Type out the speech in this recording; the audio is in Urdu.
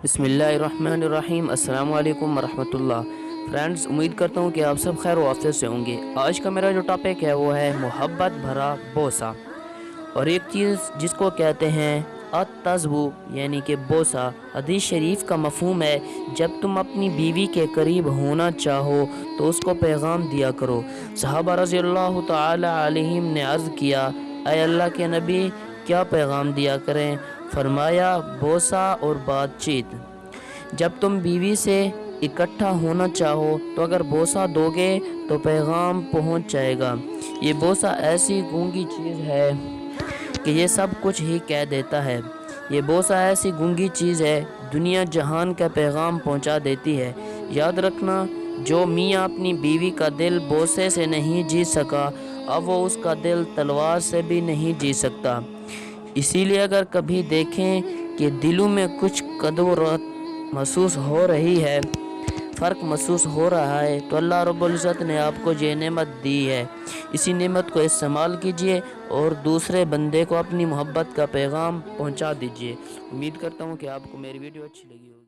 بسم اللہ الرحمن الرحیم۔ السلام علیکم ورحمۃ اللہ۔ فرینڈز، امید کرتا ہوں کہ آپ سب خیر و عافیت سے ہوں گے۔ آج کا میرا جو ٹاپک ہے وہ ہے محبت بھرا بوسہ، اور ایک چیز جس کو کہتے ہیں التذبو یعنی کہ بوسہ۔ حدیث شریف کا مفہوم ہے جب تم اپنی بیوی کے قریب ہونا چاہو تو اس کو پیغام دیا کرو۔ صحابہ رضی اللہ تعالی علیہم نے عرض کیا، اے اللہ کے نبی، کیا پیغام دیا کریں؟ فرمایا، بوسہ اور بات چیت۔ جب تم بیوی سے اکٹھا ہونا چاہو تو اگر بوسہ دو گے تو پیغام پہنچ جائے گا۔ یہ بوسہ ایسی گونگی چیز ہے کہ یہ سب کچھ ہی کہہ دیتا ہے۔ یہ بوسہ ایسی گونگی چیز ہے، دنیا جہان کا پیغام پہنچا دیتی ہے۔ یاد رکھنا، جو میاں اپنی بیوی کا دل بوسے سے نہیں جیت سکا، اب وہ اس کا دل تلوار سے بھی نہیں جیت سکتا۔ اسی لیے اگر کبھی دیکھیں کہ دلوں میں کچھ قدورت محسوس ہو رہی ہے، فرق محسوس ہو رہا ہے، تو اللہ رب العزت نے آپ کو یہ نعمت دی ہے۔ اسی نعمت کو استعمال کیجئے اور دوسرے بندے کو اپنی محبت کا پیغام پہنچا دیجئے۔ امید کرتا ہوں کہ آپ کو میری ویڈیو اچھی لگی ہوگی۔